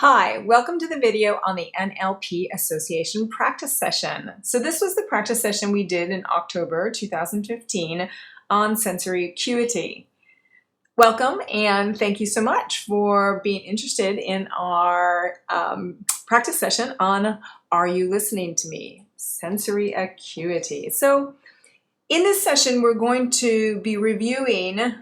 Hi, welcome to the video on the NLP Association practice session. So this was the practice session we did in October 2015 on sensory acuity. Welcome and thank you so much for being interested in our practice session on Are You Listening to Me? Sensory acuity. So in this session, we're going to be reviewing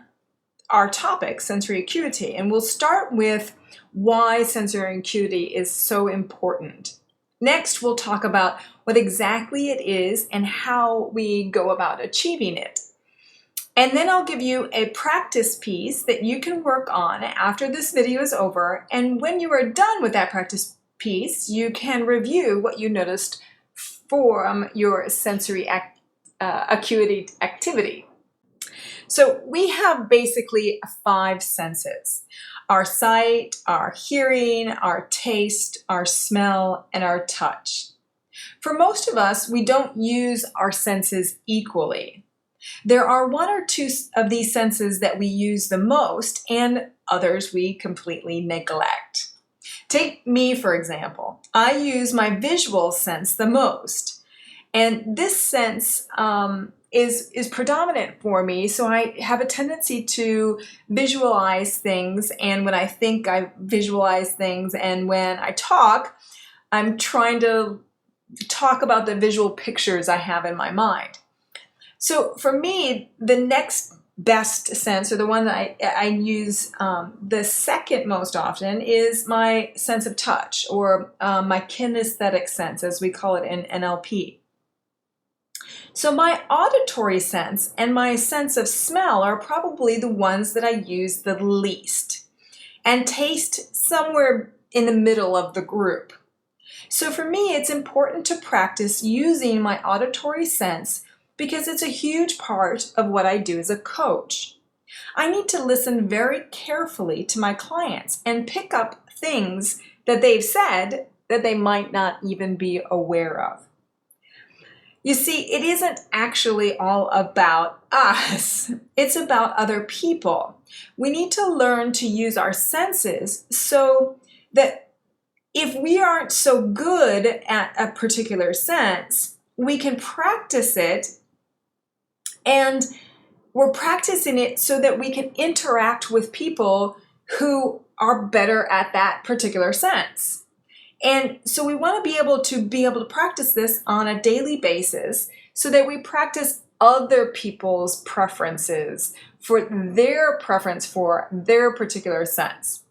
our topic, sensory acuity, and we'll start with why sensory acuity is so important. Next, we'll talk about what exactly it is and how we go about achieving it. And then I'll give you a practice piece that you can work on after this video is over. And when you are done with that practice piece, you can review what you noticed from your sensory acuity activity. So we have basically 5 senses: our sight, our hearing, our taste, our smell, and our touch. For most of us, we don't use our senses equally. There are 1 or 2 of these senses that we use the most, and others we completely neglect. Take me, for example. I use my visual sense the most, and this sense is predominant for me, so I have a tendency to visualize things, and when I think I visualize things, and when I talk, I'm trying to talk about the visual pictures I have in my mind. So for me, the next best sense, or the one that I use the second most often, is my sense of touch, or my kinesthetic sense, as we call it in NLP. So my auditory sense and my sense of smell are probably the ones that I use the least, and taste somewhere in the middle of the group. So for me, it's important to practice using my auditory sense because it's a huge part of what I do as a coach. I need to listen very carefully to my clients and pick up things that they've said that they might not even be aware of. You see, it isn't actually all about us. It's about other people. We need to learn to use our senses so that if we aren't so good at a particular sense, we can practice it, and we're practicing it so that we can interact with people who are better at that particular sense. And so we want to be able to practice this on a daily basis so that we practice other people's preferences for their preference for their particular sense.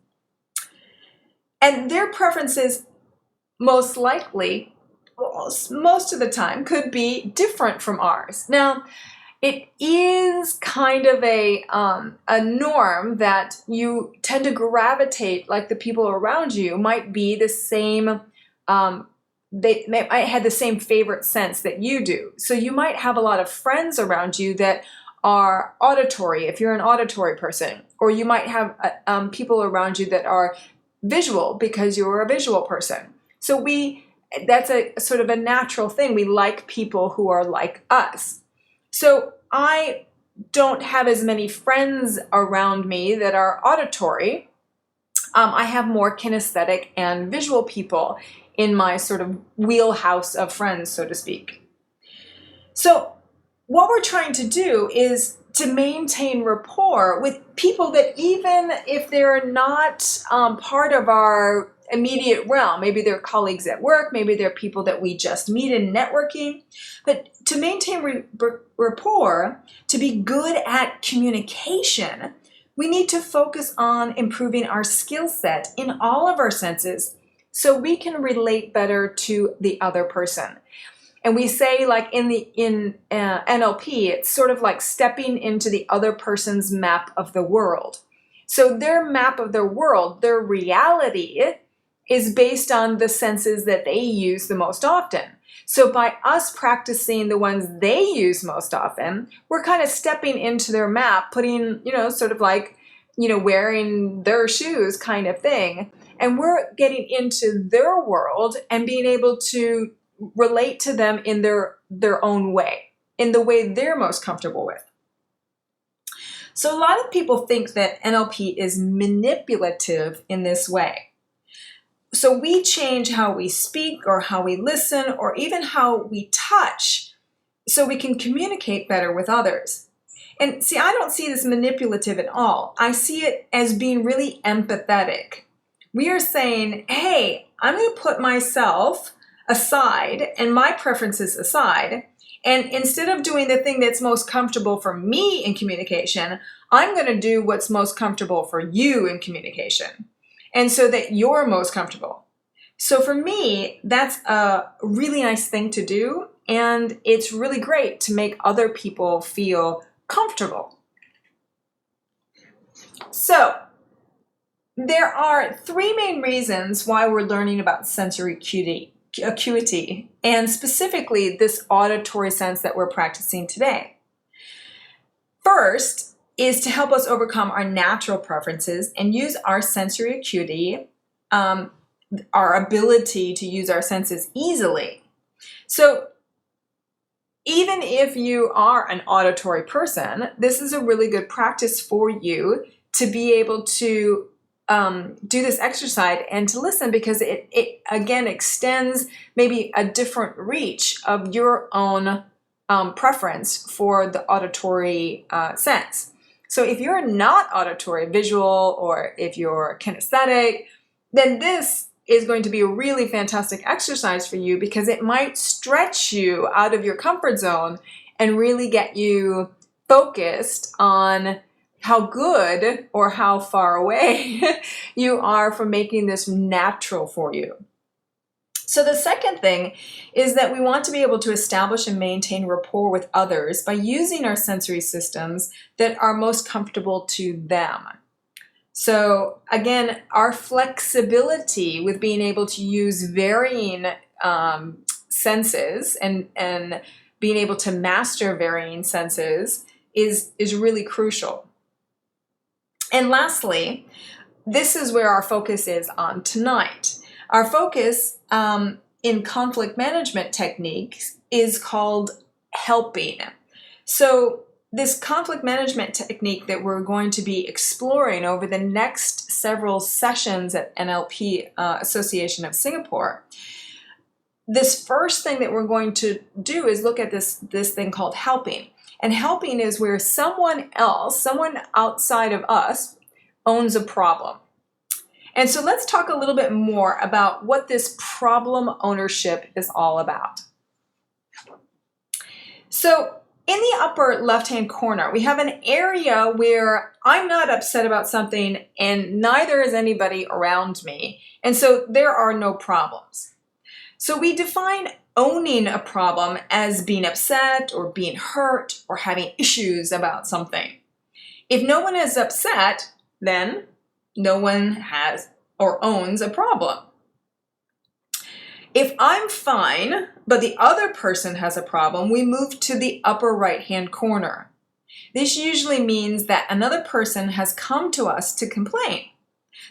And their preferences most likely, most of the time, could be different from ours. Now, it is kind of a norm that you tend to gravitate, like the people around you might be the same, they might have the same favorite sense that you do. So you might have a lot of friends around you that are auditory, if you're an auditory person, or you might have people around you that are visual because you're a visual person. So that's a sort of a natural thing. We like people who are like us. So I don't have as many friends around me that are auditory. I have more kinesthetic and visual people in my sort of wheelhouse of friends, so to speak. So what we're trying to do is to maintain rapport with people that, even if they're not part of our immediate realm, maybe they're colleagues at work, maybe they're people that we just meet in networking, but to maintain rapport, to be good at communication, we need to focus on improving our skill set in all of our senses so we can relate better to the other person. And we say, like in NLP, it's sort of like stepping into the other person's map of the world. So their map of their world, their reality, is based on the senses that they use the most often. So by us practicing the ones they use most often, we're kind of stepping into their map, putting, sort of like, wearing their shoes kind of thing. And we're getting into their world and being able to relate to them in their own way, in the way they're most comfortable with. So a lot of people think that NLP is manipulative in this way. So we change how we speak or how we listen or even how we touch so we can communicate better with others. And see, I don't see this manipulative at all. I see it as being really empathetic. We are saying, hey, I'm going to put myself aside and my preferences aside. And instead of doing the thing that's most comfortable for me in communication, I'm going to do what's most comfortable for you in communication. And so that you're most comfortable. So for me, that's a really nice thing to do. And it's really great to make other people feel comfortable. So there are three main reasons why we're learning about sensory acuity, and specifically this auditory sense that we're practicing today. First is to help us overcome our natural preferences and use our sensory acuity, our ability to use our senses easily. So even if you are an auditory person, this is a really good practice for you to be able to do this exercise and to listen, because it again extends maybe a different reach of your own preference for the auditory sense. So if you're not auditory, visual, or if you're kinesthetic, then this is going to be a really fantastic exercise for you, because it might stretch you out of your comfort zone and really get you focused on how good or how far away you are from making this natural for you. So the second thing is that we want to be able to establish and maintain rapport with others by using our sensory systems that are most comfortable to them. So again, our flexibility with being able to use varying senses and being able to master varying senses is really crucial. And lastly, this is where our focus is on tonight. Our focus in conflict management techniques is called helping. So this conflict management technique that we're going to be exploring over the next several sessions at NLP Association of Singapore, this first thing that we're going to do is look at this thing called helping. And helping is where someone else, someone outside of us, owns a problem. And so let's talk a little bit more about what this problem ownership is all about. So in the upper left-hand corner, we have an area where I'm not upset about something and neither is anybody around me. And so there are no problems. So we define owning a problem as being upset or being hurt or having issues about something. If no one is upset, then no one has or owns a problem. If I'm fine, but the other person has a problem, we move to the upper right-hand corner. This usually means that another person has come to us to complain.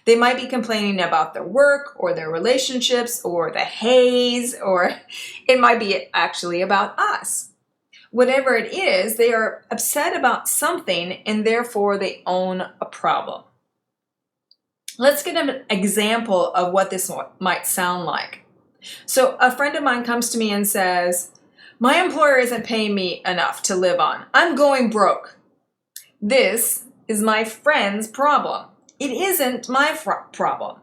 They might be complaining about their work or their relationships or the haze, or it might be actually about us. Whatever it is, they are upset about something and therefore they own a problem. Let's get an example of what this might sound like. So a friend of mine comes to me and says, my employer isn't paying me enough to live on. I'm going broke. This is my friend's problem. It isn't my problem.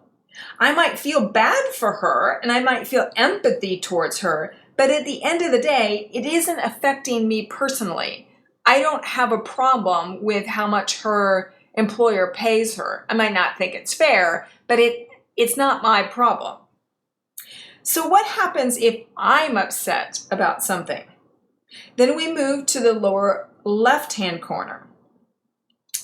I might feel bad for her and I might feel empathy towards her, but at the end of the day, it isn't affecting me personally. I don't have a problem with how much her employer pays her. I might not think it's fair, but it's not my problem. So what happens if I'm upset about something? Then we move to the lower left-hand corner.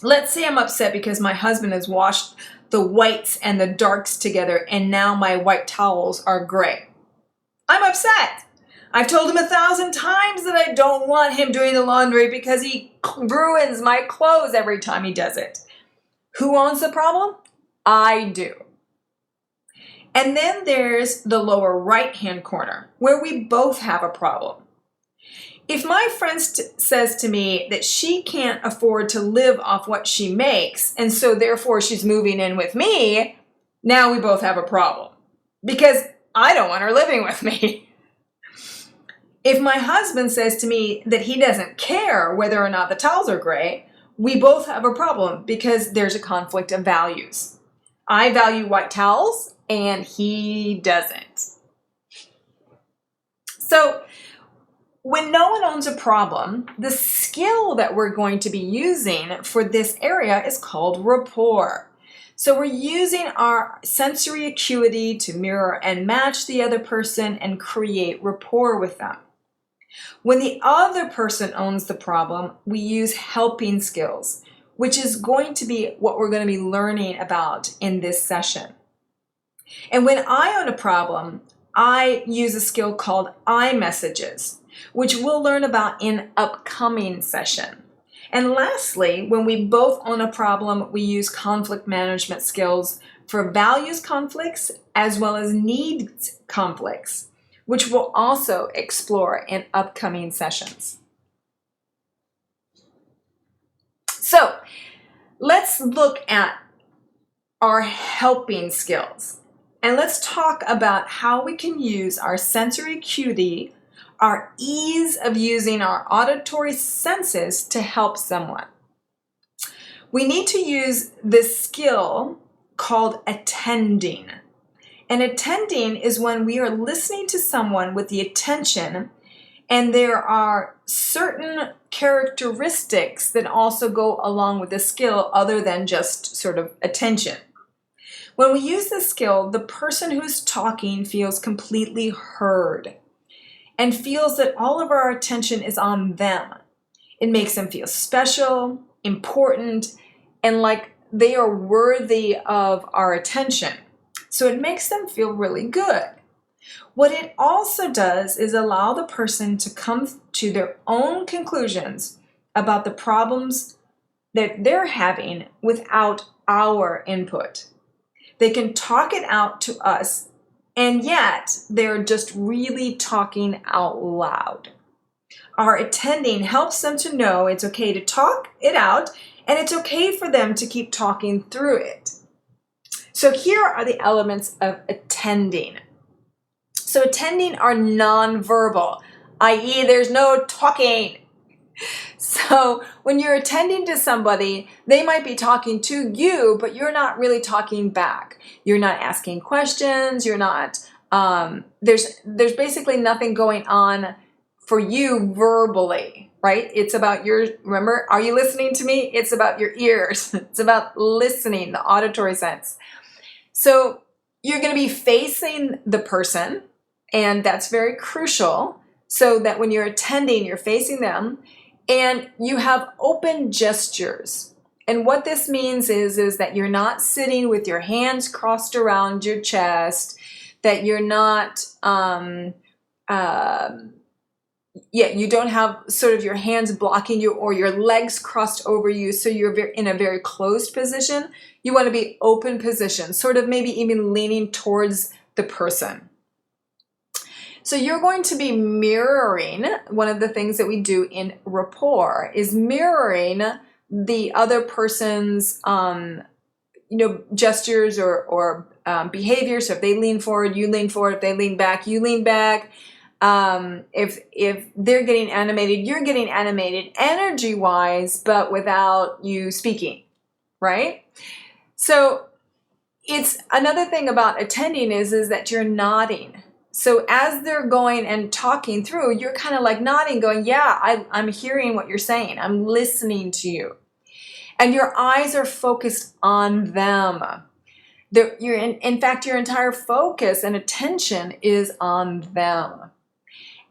Let's say I'm upset because my husband has washed the whites and the darks together and now my white towels are gray. I'm upset. I've told him 1,000 times that I don't want him doing the laundry because he ruins my clothes every time he does it. Who owns the problem? I do. And then there's the lower right-hand corner where we both have a problem. If my friend says to me that she can't afford to live off what she makes and so therefore she's moving in with me, now we both have a problem. because I don't want her living with me. If my husband says to me that he doesn't care whether or not the towels are gray, we both have a problem because there's a conflict of values. I value white towels and he doesn't. So when no one owns a problem, the skill that we're going to be using for this area is called rapport. So we're using our sensory acuity to mirror and match the other person and create rapport with them. When the other person owns the problem, we use helping skills, which is going to be what we're going to be learning about in this session. And when I own a problem, I use a skill called I messages, which we'll learn about in upcoming session. And lastly, when we both own a problem, we use conflict management skills for values conflicts as well as needs conflicts, which we'll also explore in upcoming sessions. So let's look at our helping skills. And let's talk about how we can use our sensory acuity, our ease of using our auditory senses to help someone. We need to use this skill called attending. And attending is when we are listening to someone with the attention, and there are certain characteristics that also go along with the skill other than just sort of attention. When we use this skill, the person who's talking feels completely heard and feels that all of our attention is on them. It makes them feel special, important, and like they are worthy of our attention. So it makes them feel really good. What it also does is allow the person to come to their own conclusions about the problems that they're having without our input. They can talk it out to us, and yet they're just really talking out loud. Our attending helps them to know it's okay to talk it out, and it's okay for them to keep talking through it. So here are the elements of attending. So attending are nonverbal, i.e. there's no talking. So when you're attending to somebody, they might be talking to you, but you're not really talking back. You're not asking questions. You're not, there's basically nothing going on for you verbally, right? It's about remember, are you listening to me? It's about your ears. It's about listening, the auditory sense. So you're going to be facing the person, and that's very crucial, so that when you're attending, you're facing them, and you have open gestures. And what this means is that you're not sitting with your hands crossed around your chest, that you're not, you don't have sort of your hands blocking you or your legs crossed over you, so you're in a very closed position. You want to be open position, sort of maybe even leaning towards the person. So you're going to be mirroring. One of the things that we do in rapport is mirroring the other person's gestures or behaviors. So if they lean forward, you lean forward. If they lean back, you lean back. If they're getting animated, you're getting animated energy-wise, but without you speaking, right? So it's another thing about attending is that you're nodding. So as they're going and talking through, you're kind of like nodding, going, yeah, I'm hearing what you're saying. I'm listening to you. And your eyes are focused on them. In fact, your entire focus and attention is on them.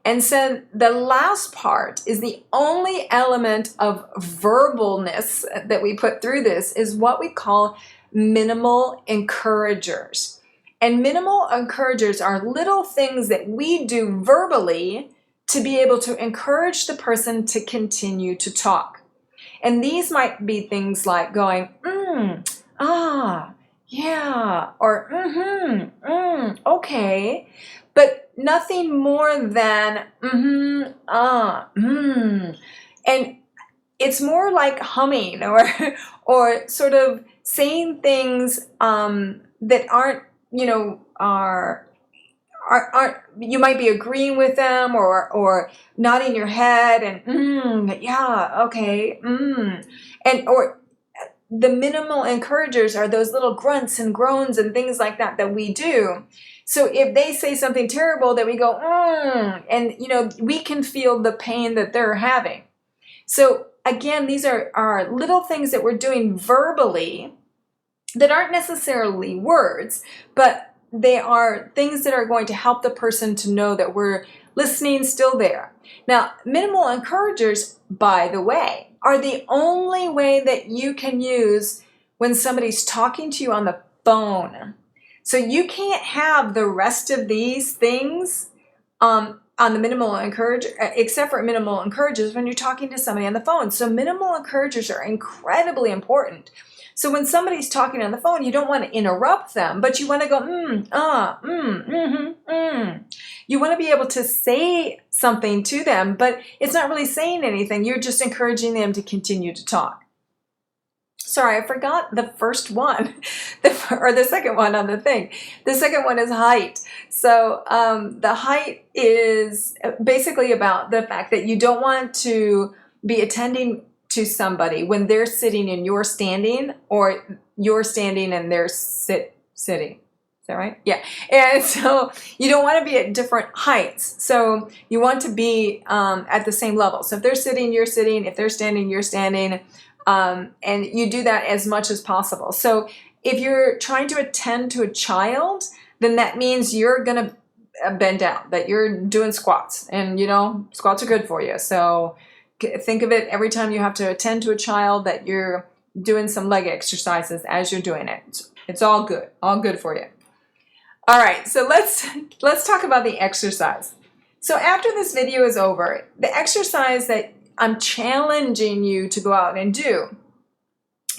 And so the last part is the only element of verbalness that we put through this is what we call minimal encouragers. And minimal encouragers are little things that we do verbally to be able to encourage the person to continue to talk. And these might be things like going, yeah, or okay, but nothing more than And it's more like humming or sort of saying things that aren't are you might be agreeing with them or nodding your head and yeah, okay, and or the minimal encouragers are those little grunts and groans and things like that we do. So if they say something terrible, that we go and we can feel the pain that they're having. So again, these are little things that we're doing verbally that aren't necessarily words, but they are things that are going to help the person to know that we're listening still there. Now, minimal encouragers, by the way, are the only way that you can use when somebody's talking to you on the phone. So you can't have the rest of these things on the minimal encourager, except for minimal encouragers when you're talking to somebody on the phone. So minimal encouragers are incredibly important. So when somebody's talking on the phone, you don't want to interrupt them, but you want to go, You want to be able to say something to them, but it's not really saying anything. You're just encouraging them to continue to talk. Sorry, I forgot the first one, or the second one on the thing. The second one is height. So the height is basically about the fact that you don't want to be attending to somebody when they're sitting and you're standing, or you're standing and they're sitting. Is that right? Yeah. And so you don't want to be at different heights. So you want to be at the same level. So if they're sitting, you're sitting. If they're standing, you're standing. And you do that as much as possible. So if you're trying to attend to a child, then that means you're going to bend down, that you're doing squats. And, squats are good for you. So think of it every time you have to attend to a child that you're doing some leg exercises as you're doing it. It's all good for you. All right, so let's talk about the exercise. So after this video is over, the exercise that I'm challenging you to go out and do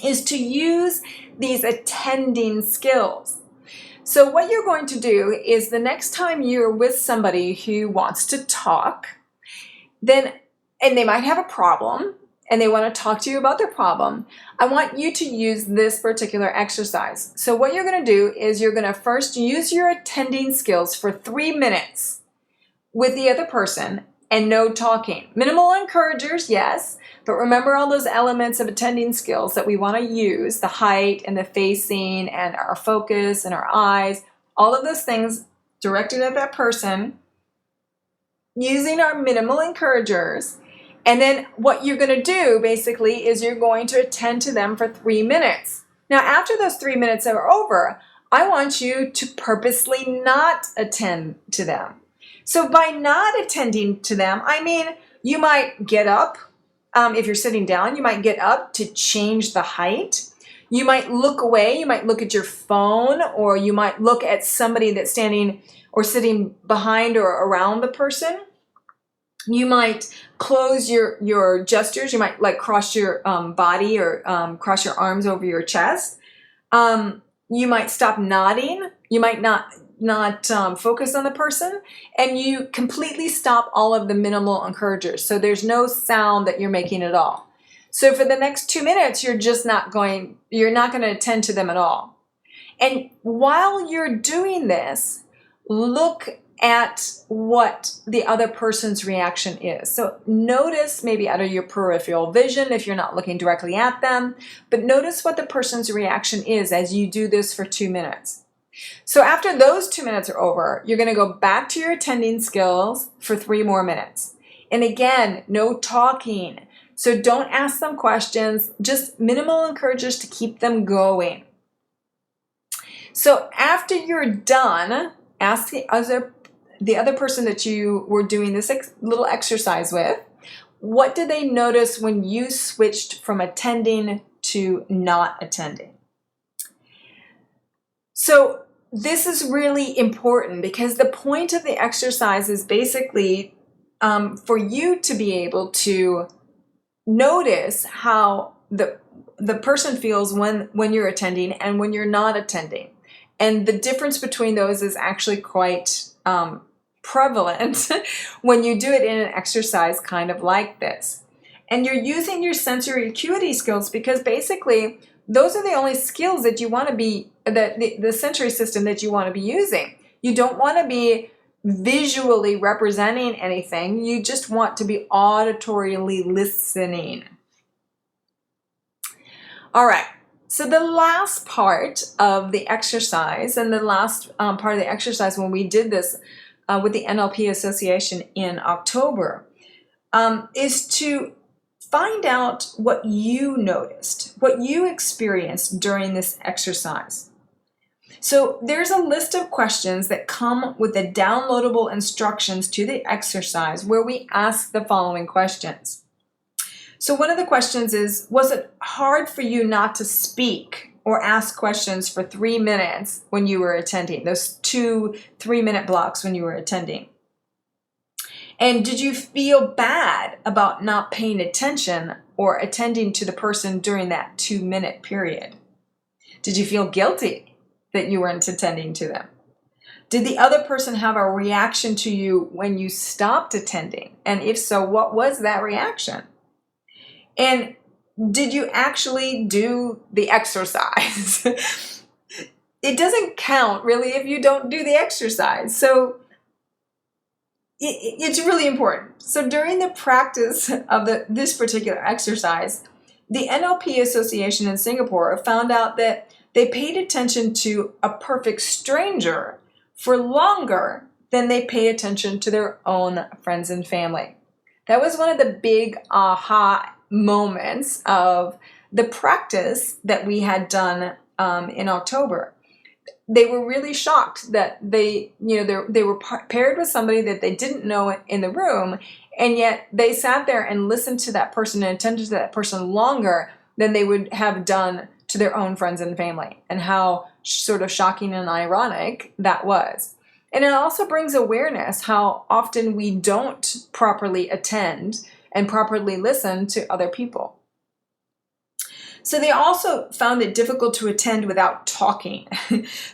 is to use these attending skills. So what you're going to do is the next time you're with somebody who wants to talk, and they might have a problem and they want to talk to you about their problem, I want you to use this particular exercise. So what you're going to do is you're going to first use your attending skills for 3 minutes with the other person and no talking. Minimal encouragers, yes, but remember all those elements of attending skills that we want to use, the height and the facing and our focus and our eyes, all of those things directed at that person, using our minimal encouragers. And then what you're going to do basically is you're going to attend to them for 3 minutes. Now, after those 3 minutes are over, I want you to purposely not attend to them. So by not attending to them, I mean, you might get up. If you're sitting down, you might get up to change the height. You might look away. You might look at your phone, or you might look at somebody that's standing or sitting behind or around the person. You might close your gestures. You might cross your body or cross your arms over your chest. You might stop nodding. You might not focus on the person, and you completely stop all of the minimal encouragers. So there's no sound that you're making at all. So for the next 2 minutes, you're not going to attend to them at all. And while you're doing this, look at what the other person's reaction is. So notice maybe out of your peripheral vision if you're not looking directly at them, but notice what the person's reaction is as you do this for 2 minutes. So after those 2 minutes are over, you're going to go back to your attending skills for 3 more minutes. And again, no talking. So don't ask them questions, just minimal encouragers to keep them going. So after you're done, ask the other person that you were doing this little exercise with, what did they notice when you switched from attending to not attending? So this is really important because the point of the exercise is basically for you to be able to notice how the person feels when you're attending and when you're not attending. And the difference between those is actually quite prevalent when you do it in an exercise kind of like this. And you're using your sensory acuity skills because basically those are the only skills that you want to be the sensory system that you want to be using. You don't want to be visually representing anything. You just want to be auditorily listening. All right. So the last part of the exercise, and the last part of the exercise when we did this with the NLP Association in October, is to find out what you noticed, what you experienced during this exercise. So there's a list of questions that come with the downloadable instructions to the exercise where we ask the following questions. So one of the questions is, was it hard for you not to speak or ask questions for 3 minutes when you were attending, those 2 3-minute blocks when you were attending? And did you feel bad about not paying attention or attending to the person during that 2-minute period? Did you feel guilty that you weren't attending to them? Did the other person have a reaction to you when you stopped attending? And if so, what was that reaction? And did you actually do the exercise? It doesn't count really if you don't do the exercise. So it's really important. So during the practice of this particular exercise, the NLP Association in Singapore found out that they paid attention to a perfect stranger for longer than they pay attention to their own friends and family. That was one of the big aha moments of the practice that we had done in October. They were really shocked that they were paired with somebody that they didn't know in the room, and yet they sat there and listened to that person and attended to that person longer than they would have done to their own friends and family, and how sort of shocking and ironic that was. And it also brings awareness how often we don't properly attend and properly listen to other people. So they also found it difficult to attend without talking.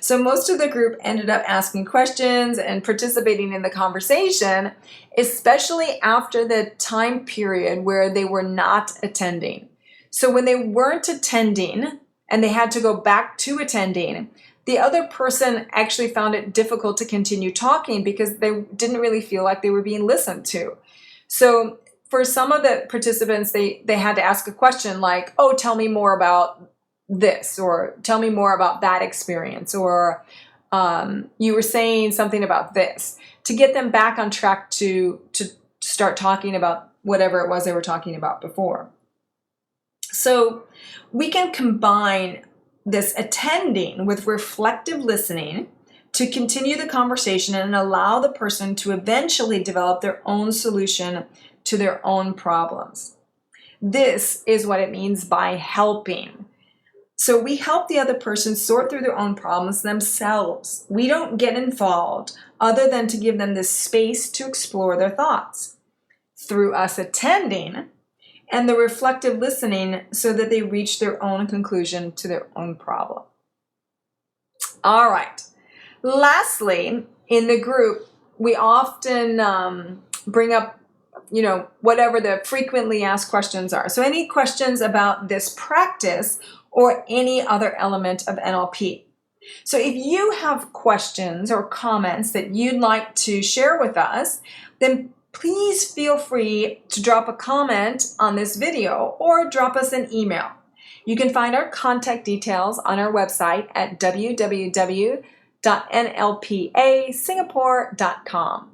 So most of the group ended up asking questions and participating in the conversation, especially after the time period where they were not attending. So when they weren't attending and they had to go back to attending, the other person actually found it difficult to continue talking because they didn't really feel like they were being listened to. So for some of the participants, they had to ask a question like, oh, tell me more about this, or tell me more about that experience, or you were saying something about this, to get them back on track to start talking about whatever it was they were talking about before. So we can combine this attending with reflective listening to continue the conversation and allow the person to eventually develop their own solution to their own problems. This is what it means by helping. So we help the other person sort through their own problems themselves. We don't get involved other than to give them this space to explore their thoughts through us attending and the reflective listening so that they reach their own conclusion to their own problem. All right. Lastly, in the group, we often bring up, whatever the frequently asked questions are. So any questions about this practice or any other element of NLP. So if you have questions or comments that you'd like to share with us, then please feel free to drop a comment on this video or drop us an email. You can find our contact details on our website at www.nlpasingapore.com.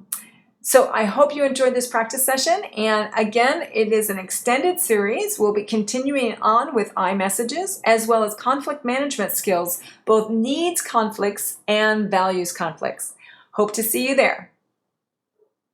So I hope you enjoyed this practice session. And again, it is an extended series. We'll be continuing on with iMessages as well as conflict management skills, both needs conflicts and values conflicts. Hope to see you there.